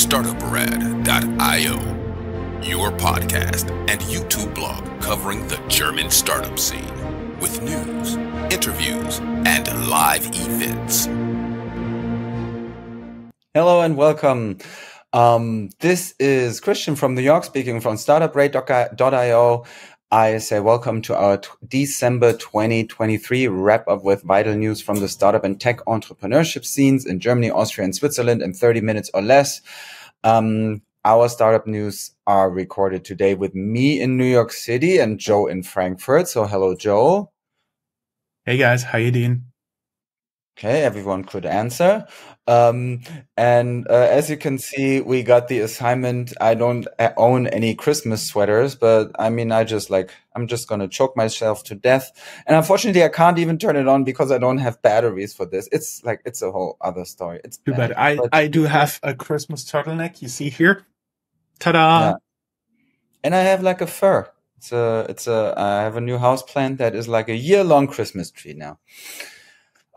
Startuprad.io, your podcast and YouTube blog covering the German startup scene with news, interviews, and live events. Hello and welcome. This is Christian from New York speaking from Startuprad.io. I say welcome to our December 2023 wrap-up with vital news from the startup and tech entrepreneurship scenes in Germany, Austria, and Switzerland in 30 minutes or less. Our startup news are recorded today with me in New York City and Joe in Frankfurt. So hello, Joe. Hey guys, how you doing? Okay, everyone could answer. As you can see, we got the assignment. I don't own any Christmas sweaters, but I mean, I'm just going to choke myself to death. And unfortunately, I can't even turn it on because I don't have batteries for this. It's a whole other story. It's too bad. I do have a Christmas turtleneck. You see here? Ta-da! Yeah. And I have like a fur. I have a new house plant that is like a year-long Christmas tree now.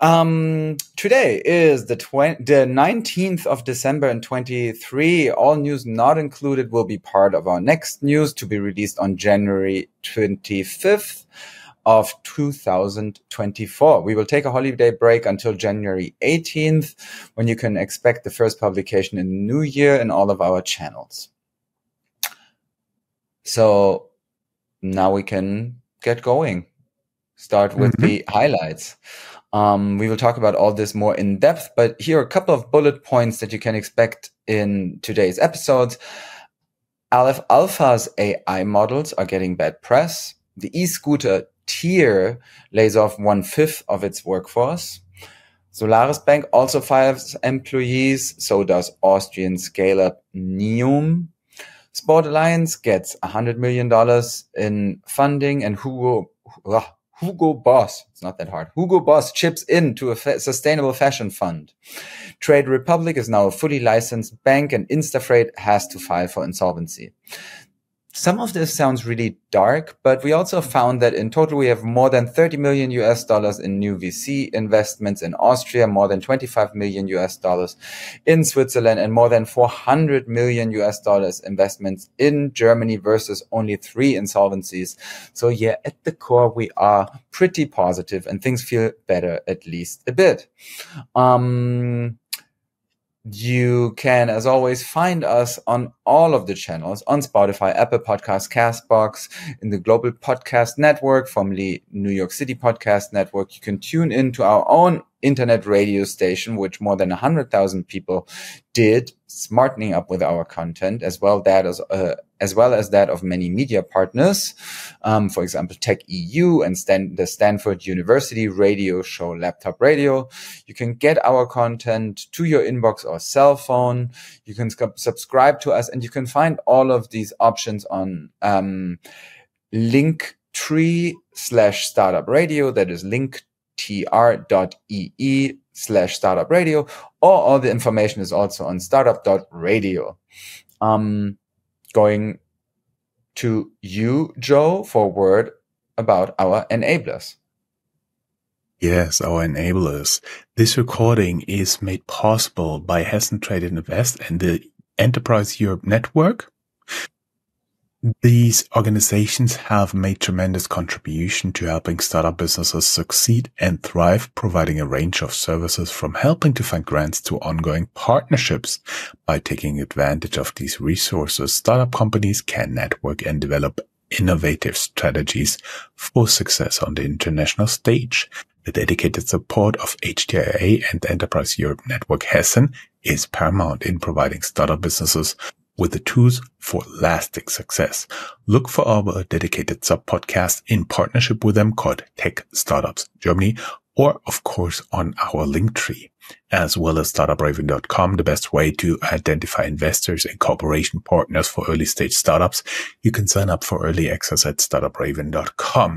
Today is the 19th of December in 23. All news not included will be part of our next news to be released on January 25th of 2024. We will take a holiday break until January 18th, when you can expect the first publication in the new year in all of our channels. So now we can get going. Start with the highlights. We will talk about all this more in depth, but here are a couple of bullet points that you can expect in today's episodes. Aleph Alpha's AI models are getting bad press. The e-scooter tier lays off 1/5 of its workforce. Solaris Bank also fires employees. So does Austrian scale-up Neum. Sport Alliance gets $100 million in funding, and Hugo Boss, it's not that hard. Hugo Boss chips in to a sustainable fashion fund. Trade Republic is now a fully licensed bank, and Instafreight has to file for insolvency. Some of this sounds really dark, but we also found that in total we have more than $30 million in new VC investments in Austria, more than $25 million in Switzerland, and more than $400 million investments in Germany versus only 3 insolvencies. So yeah, at the core, we are pretty positive and things feel better, at least a bit. You can, as always, find us on all of the channels, on Spotify, Apple Podcasts, CastBox, in the Global Podcast Network, formerly New York City Podcast Network. You can tune in to our own internet radio station, which more than 100,000 people did, smartening up with our content, as well as that of many media partners. For example, Tech EU and the Stanford University radio show Laptop Radio. You can get our content to your inbox or cell phone. You can subscribe to us, and you can find all of these options on Linktree/Startup Radio. That is linktr.ee/Startup Radio, or all the information is also on startup.radio. Going to you, Joe, for a word about our enablers. Yes, our enablers. This recording is made possible by Hessen Trade Invest and the Enterprise Europe Network. These organizations have made tremendous contribution to helping startup businesses succeed and thrive, providing a range of services from helping to find grants to ongoing partnerships. By taking advantage of these resources, startup companies can network and develop innovative strategies for success on the international stage. The dedicated support of HTIA and the Enterprise Europe Network Hessen is paramount in providing startup businesses with the tools for lasting success. Look for our dedicated sub-podcast in partnership with them called Tech Startups Germany, or of course on our Linktree, as well as Startuprad.io, the best way to identify investors and cooperation partners for early stage startups. You can sign up for early access at Startuprad.io.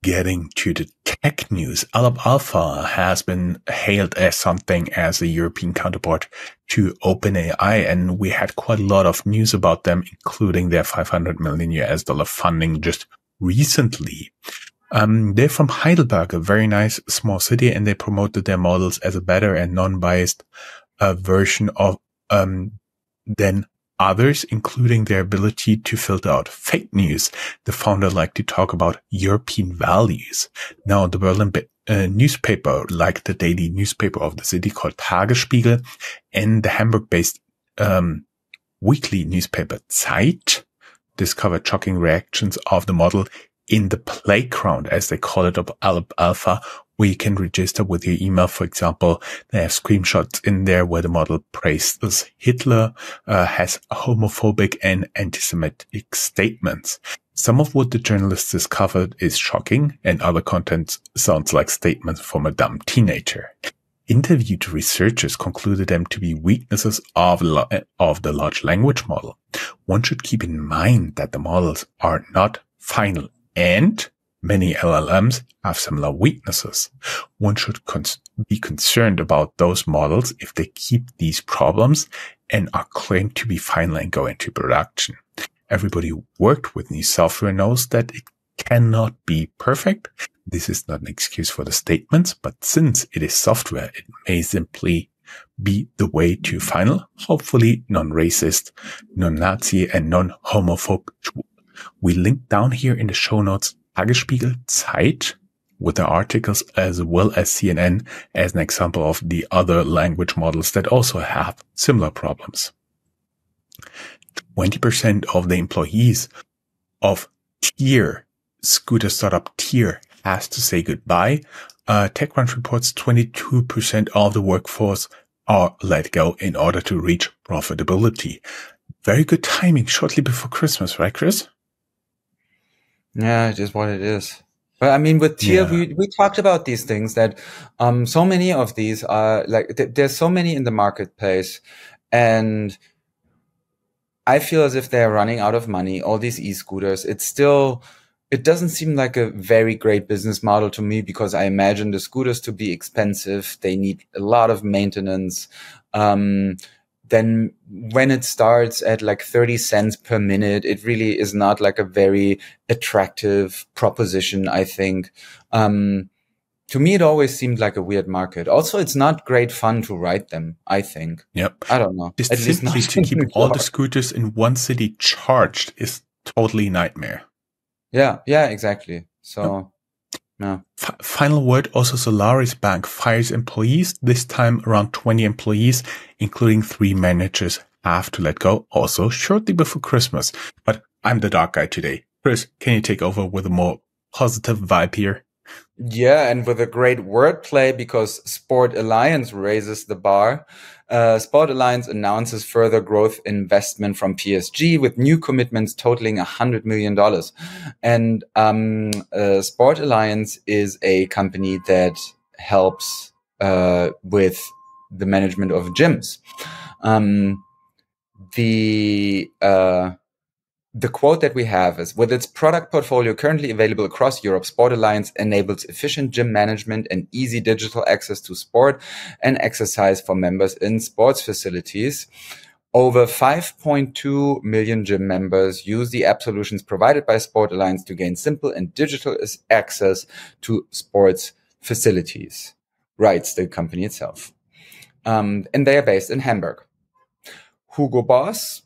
Getting to the tech news, Aleph Alpha has been hailed as something as a European counterpart to OpenAI, and we had quite a lot of news about them, including their $500 million funding just recently. They're from Heidelberg, a very nice small city, and they promoted their models as a better and non-biased version of than others, including their ability to filter out fake news. The founder liked to talk about European values. Now, the Berlin newspaper, like the daily newspaper of the city called Tagesspiegel, and the Hamburg-based weekly newspaper Zeit, discovered shocking reactions of the model in the playground, as they call it, of Alpha, where you can register with your email. For example, they have screenshots in there where the model praises Hitler, has homophobic and anti-Semitic statements. Some of what the journalists discovered is shocking, and other content sounds like statements from a dumb teenager. Interviewed researchers concluded them to be weaknesses of the large language model. One should keep in mind that the models are not final, and many LLMs have similar weaknesses. One should be concerned about those models if they keep these problems and are claimed to be final and go into production. Everybody who worked with new software knows that it cannot be perfect. This is not an excuse for the statements, but since it is software, it may simply be the way to final, hopefully non-racist, non-Nazi, and non-homophobic. We link down here in the show notes Tagesspiegel, Zeit, with the articles, as well as CNN as an example of the other language models that also have similar problems. 20% of the employees of scooter startup Tier has to say goodbye. TechCrunch reports 22% of the workforce are let go in order to reach profitability. Very good timing shortly before Christmas, right, Chris? Yeah, it is what it is. But I mean, with Tier, we talked about these things that so many of these are like, there's so many in the marketplace, and I feel as if they're running out of money, all these e-scooters. It doesn't seem like a very great business model to me, because I imagine the scooters to be expensive. They need a lot of maintenance. Then when it starts at like 30 cents per minute, it really is not like a very attractive proposition, I think. To me, it always seemed like a weird market. Also, it's not great fun to ride them, I think. Yep. I don't know. Just simply to keep all the scooters in one city charged is totally nightmare. Yeah, exactly. So, yeah. Final word, also Solaris Bank fires employees, this time around 20 employees, including 3 managers have to let go, also shortly before Christmas. But I'm the dark guy today. Chris, can you take over with a more positive vibe here? Yeah, and with a great wordplay, because Sport Alliance raises the bar. Sport Alliance announces further growth investment from PSG with new commitments totaling $100 million. And Sport Alliance is a company that helps with the management of gyms. The quote that we have is, with its product portfolio currently available across Europe, Sport Alliance enables efficient gym management and easy digital access to sport and exercise for members in sports facilities. Over 5.2 million gym members use the app solutions provided by Sport Alliance to gain simple and digital access to sports facilities, writes the company itself. And they are based in Hamburg. Hugo Boss,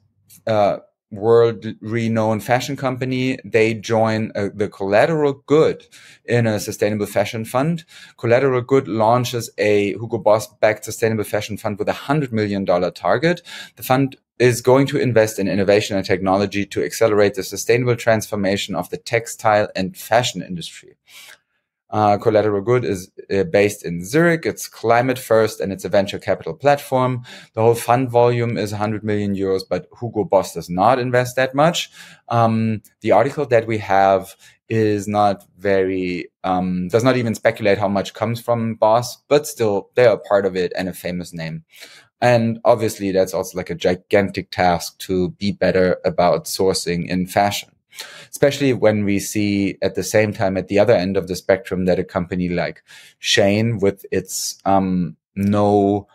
world-renowned fashion company, they join the Collateral Good in a sustainable fashion fund. Collateral Good launches a Hugo Boss-backed sustainable fashion fund with a $100 million target. The fund is going to invest in innovation and technology to accelerate the sustainable transformation of the textile and fashion industry. Collateral Good is based in Zurich. It's climate first, and it's a venture capital platform. The whole fund volume is 100 million euros, but Hugo Boss does not invest that much. The article that we have is not very, does not even speculate how much comes from Boss, but still they are part of it and a famous name. And obviously that's also like a gigantic task to be better about sourcing in fashion. Especially when we see at the same time at the other end of the spectrum that a company like Shein, with its no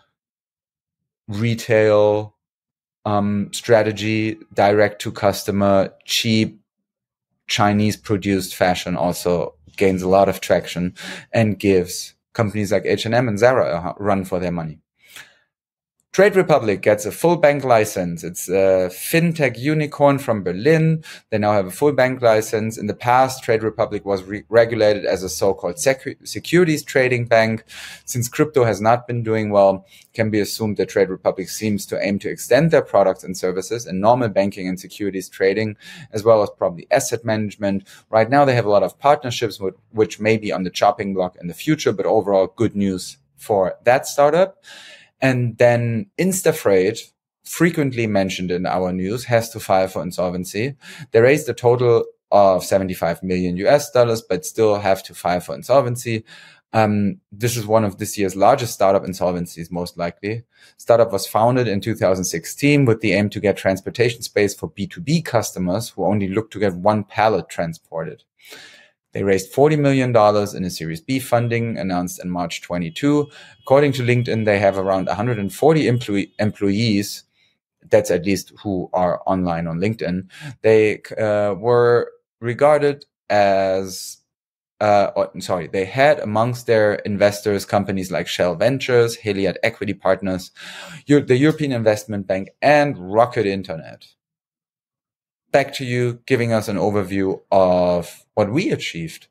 retail strategy, direct to customer, cheap Chinese produced fashion, also gains a lot of traction and gives companies like H&M and Zara a run for their money. Trade Republic gets a full bank license. It's a fintech unicorn from Berlin. They now have a full bank license. In the past, Trade Republic was regulated as a so-called securities trading bank. Since crypto has not been doing well, it can be assumed that Trade Republic seems to aim to extend their products and services in normal banking and securities trading, as well as probably asset management. Right now, they have a lot of partnerships which may be on the chopping block in the future, but overall good news for that startup. And then Instafreight, frequently mentioned in our news, has to file for insolvency. They raised a total of 75 million US dollars, but still have to file for insolvency. This is one of this year's largest startup insolvencies, most likely. Startup was founded in 2016 with the aim to get transportation space for B2B customers who only look to get one pallet transported. They raised $40 million in a Series B funding announced in March 22. According to LinkedIn, they have around 140 employees. That's at least who are online on LinkedIn. They were regarded as, they had amongst their investors companies like Shell Ventures, Heliad Equity Partners, the European Investment Bank, and Rocket Internet. Back to you, giving us an overview of what we achieved.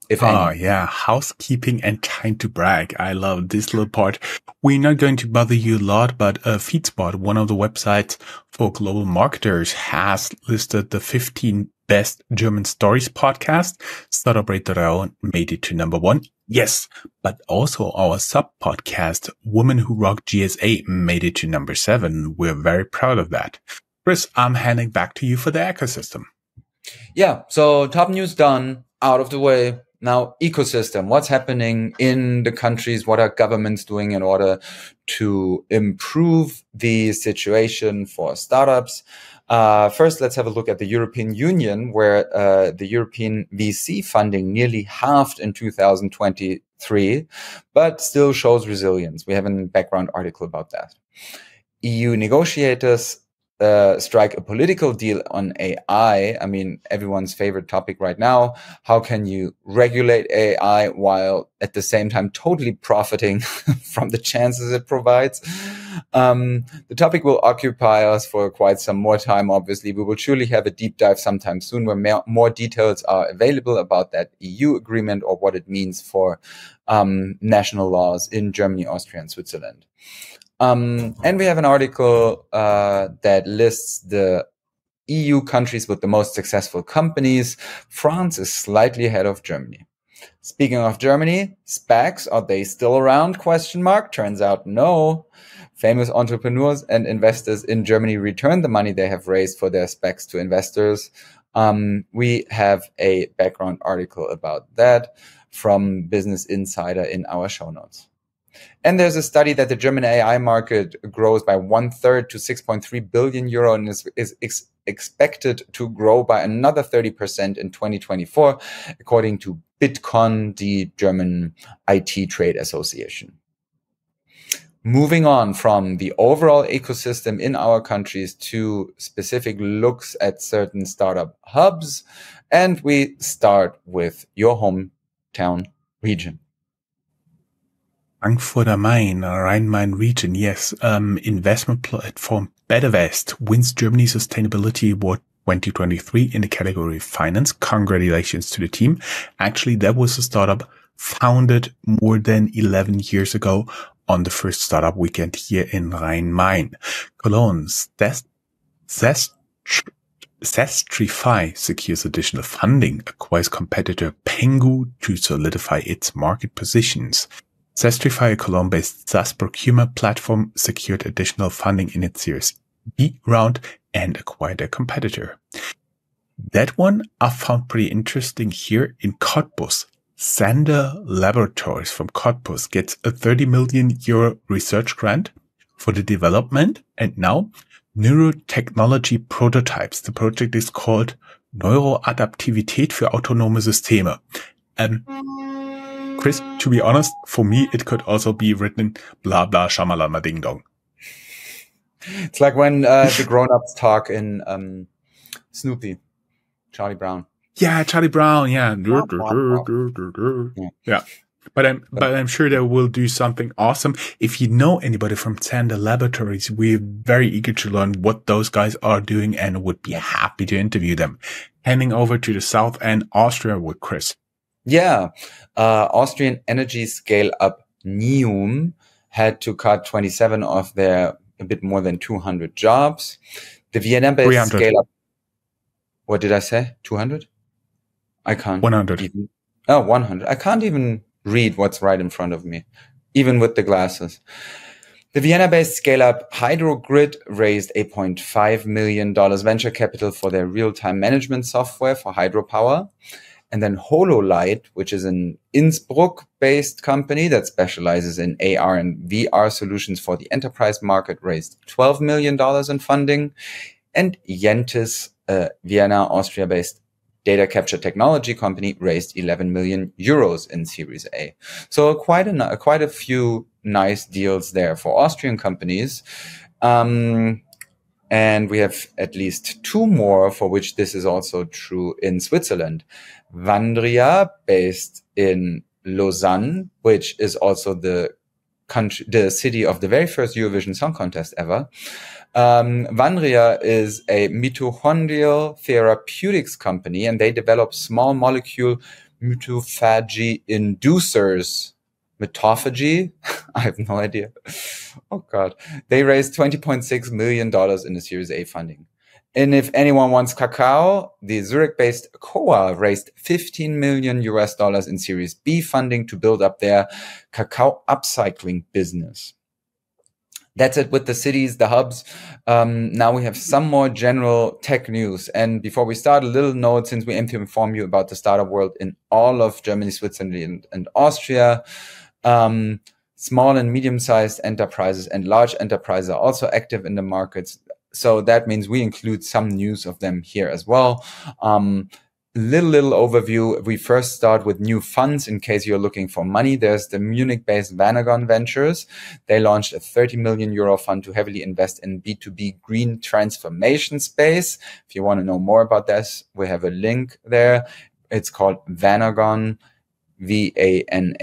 If any. Oh, yeah. Housekeeping and time to brag. I love this little part. We're not going to bother you a lot, but FeedSpot, one of the websites for global marketers, has listed the 15 best German stories podcast. Startuprad.io made it to number 1. Yes, but also our sub-podcast, Women Who Rock GSA, made it to number 7. We're very proud of that. Chris, I'm handing back to you for the ecosystem. Yeah, so top news done, out of the way. Now, ecosystem, what's happening in the countries? What are governments doing in order to improve the situation for startups? First, let's have a look at the European Union, where the European VC funding nearly halved in 2023, but still shows resilience. We have a background article about that. EU negotiators strike a political deal on AI. I mean, everyone's favorite topic right now. How can you regulate AI while at the same time totally profiting from the chances it provides? The topic will occupy us for quite some more time, obviously. We will surely have a deep dive sometime soon where more details are available about that EU agreement or what it means for national laws in Germany, Austria, and Switzerland. And we have an article that lists the EU countries with the most successful companies. France is slightly ahead of Germany. Speaking of Germany, SPACs, are they still around? Turns out no. Famous entrepreneurs and investors in Germany return the money they have raised for their SPACs to investors. We have a background article about that from Business Insider in our show notes. And there's a study that the German AI market grows by 1/3 to 6.3 billion euro and is expected to grow by another 30% in 2024, according to Bitcon, the German IT trade association. Moving on from the overall ecosystem in our countries to specific looks at certain startup hubs. And we start with your hometown region. Frankfurt am Main, Rhine-Main region, yes. Investment platform BetterVest wins Germany Sustainability Award 2023 in the category Finance. Congratulations to the team. Actually, that was a startup founded more than 11 years ago on the first startup weekend here in Rhine-Main. Cologne's Zestrify secures additional funding, acquires competitor Pengu to solidify its market positions. Zestrify, a Cologne-based SaaS procurement platform, secured additional funding in its Series B round and acquired a competitor. That one I found pretty interesting here in Cottbus. Sander Laboratories from Cottbus gets a 30 million euro research grant for the development and now Neurotechnology Prototypes. The project is called Neuroadaptivität für autonome Systeme. Chris, to be honest, for me, it could also be written blah, blah, shamalama, ding dong. It's like when the grown-ups talk in Snoopy, Charlie Brown. Yeah, Charlie Brown, yeah. Yeah. But I'm sure they will do something awesome. If you know anybody from Zander Laboratories, we're very eager to learn what those guys are doing and would be happy to interview them. Handing over to the south end, Austria with Chris. Yeah. Austrian energy scale-up Neum had to cut 27 of their a bit more than 200 jobs. The Vienna-based scale-up. What did I say? 200? I can't. 100. Even. Oh, 100. I can't even read what's right in front of me, even with the glasses. The Vienna-based scale-up Hydrogrid raised $8.5 million venture capital for their real-time management software for hydropower. And then HoloLight, which is an Innsbruck-based company that specializes in AR and VR solutions for the enterprise market, raised $12 million in funding. And Yentis, a Vienna, Austria-based data capture technology company, raised 11 million euros in Series A. So quite a few nice deals there for Austrian companies. And we have at least two more for which this is also true in Switzerland. Vandria, based in Lausanne, which is also the city of the very first Eurovision Song Contest ever. Vandria is a mitochondrial therapeutics company, and they develop small molecule mitophagy inducers. Mitophagy? I have no idea. Oh, God. They raised $20.6 million in the Series A funding. And if anyone wants cacao, the Zurich-based Coa raised $15 million in Series B funding to build up their cacao upcycling business. That's it with the cities, the hubs. Now we have some more general tech news. And before we start, a little note, since we aim to inform you about the startup world in all of Germany, Switzerland, and Austria. Small and medium-sized enterprises and large enterprises are also active in the markets. So that means we include some news of them here as well. Little overview. We first start with new funds in case you're looking for money. There's the Munich-based Vanagon Ventures. They launched a 30 million euro fund to heavily invest in B2B green transformation space. If you want to know more about this, we have a link there. It's called Vanagon, Vanagon.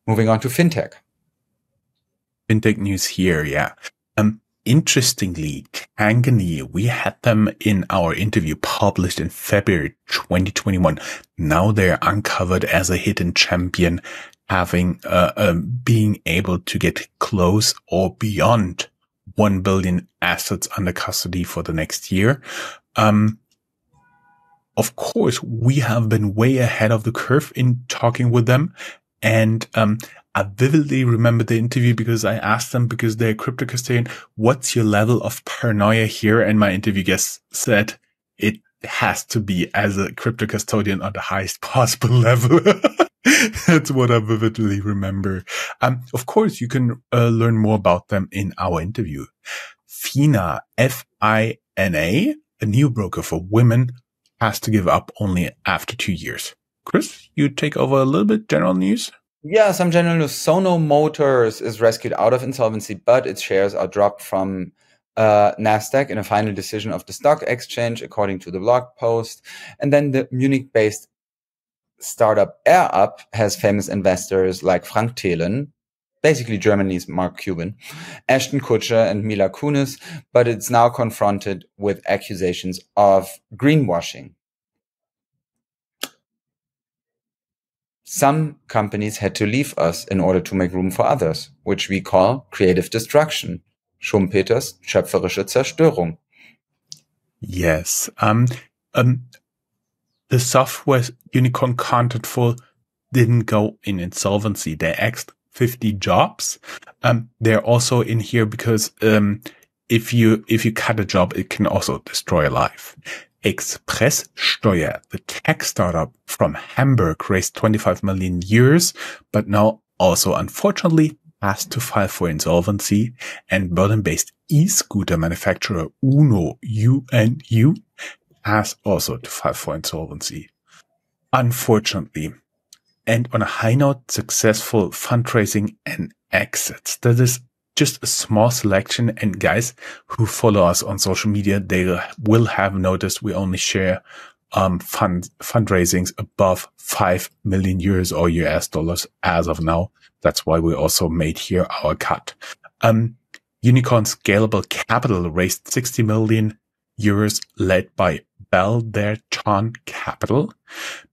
Moving on to fintech. Fintech news here, yeah. Interestingly, Tangany, we had them in our interview published in February 2021. Now they're uncovered as a hidden champion, having being able to get close or beyond 1 billion assets under custody for the next year. Of course, we have been way ahead of the curve in talking with them. And I vividly remember the interview because I asked them, because they're a crypto custodian, what's your level of paranoia here? And my interview guest said it has to be, as a crypto custodian, on the highest possible level. That's what I vividly remember. Of course, you can learn more about them in our interview. FINA, F-I-N-A, a new broker for women, has to give up only after 2 years. Chris, you take over a little bit general news? Yeah, some general news. Sono Motors is rescued out of insolvency, but its shares are dropped from NASDAQ in a final decision of the stock exchange, according to the blog post. And then the Munich-based startup AirUp has famous investors like Frank Thelen, basically Germany's Mark Cuban, Ashton Kutcher and Mila Kunis, but it's now confronted with accusations of greenwashing. Some companies had to leave us in order to make room for others, which we call creative destruction. Schumpeters schöpferische Zerstörung. Yes. The software unicorn Contentful didn't go in insolvency. They axed 50 jobs. They're also in here because if you cut a job, it can also destroy a life. Expresssteuer, the tech startup from Hamburg, raised 25 million euros, but now also unfortunately has to file for insolvency. And Berlin-based e-scooter manufacturer Uno, UNU, has also to file for insolvency, unfortunately. And on a high note, successful fundraising and exits. That is just a small selection. And guys who follow us on social media, they will have noticed we only share fundraisings above 5 million euros or US dollars as of now. That's why we also made here our cut. Unicorn Scalable Capital raised 60 million euros led by Belderchan Capital.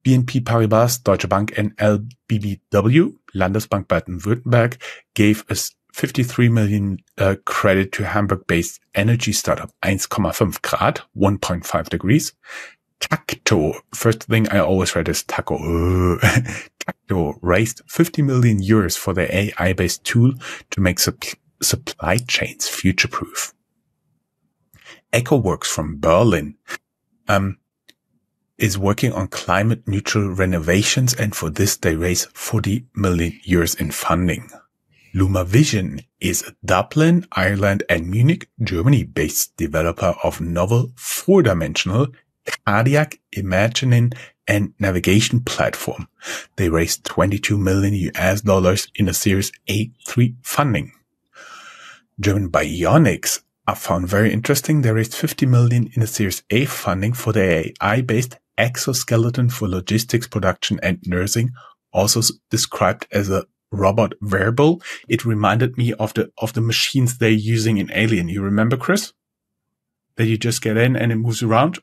BNP Paribas, Deutsche Bank and LBBW, Landesbank Baden-Württemberg, gave us 53 million credit to Hamburg-based energy startup 1,5 grad, 1.5 degrees. Tacto, first thing I always read is Taco. Tacto raised 50 million euros for their AI-based tool to make supply chains future-proof. EcoWorks from Berlin is working on climate-neutral renovations, and for this they raise 40 million euros in funding. LumaVision is a Dublin, Ireland and Munich, Germany-based developer of novel four-dimensional cardiac imagining and navigation platform. They raised 22 million US dollars in a Series A3 funding. German Bionics are found very interesting. They raised 50 million in a Series A funding for their AI-based exoskeleton for logistics, production and nursing, also described as a robot wearable. It reminded me of the machines they're using in Alien. You remember, Chris? That you just get in and it moves around?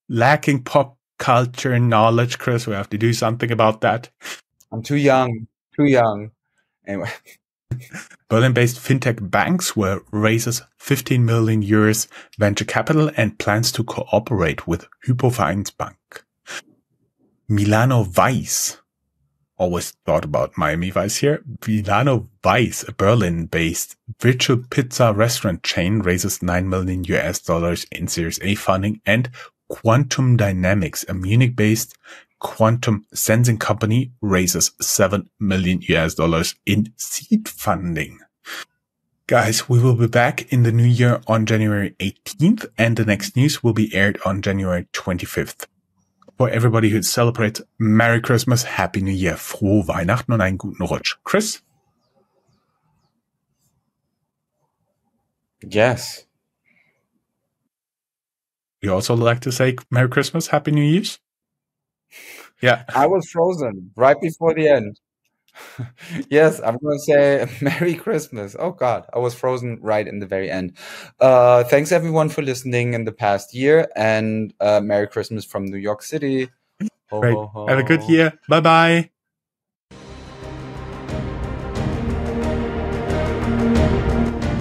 Lacking pop culture knowledge, Chris. We have to do something about that. I'm too young. Anyway. Berlin-based fintech Banksware raises 15 million euros venture capital and plans to cooperate with Hypovereinsbank. Milano Weiss, always thought about Miami Vice here. Milano Weiss, a Berlin-based virtual pizza restaurant chain, raises 9 million US dollars in Series A funding, and Quantum Dynamics, a Munich-based quantum sensing company, raises 7 million US dollars in seed funding. Guys, we will be back in the new year on January 18th, and the next news will be aired on January 25th. For everybody who celebrates, Merry Christmas, Happy New Year, frohe Weihnachten und einen guten Rutsch. Chris? Yes. You also like to say Merry Christmas, Happy New Year's? Yeah. I was frozen right before the end. Yes, I'm going to say Merry Christmas. Oh God, I was frozen right in the very end. Thanks everyone for listening in the past year, and Merry Christmas from New York City. Ho, Great. ho, ho. Have a good year. Bye-bye.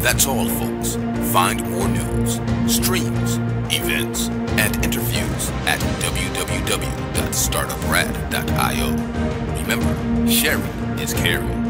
That's all, folks. Find more news, streams, events, and interviews at www.startuprad.io. Remember, sharing is caring.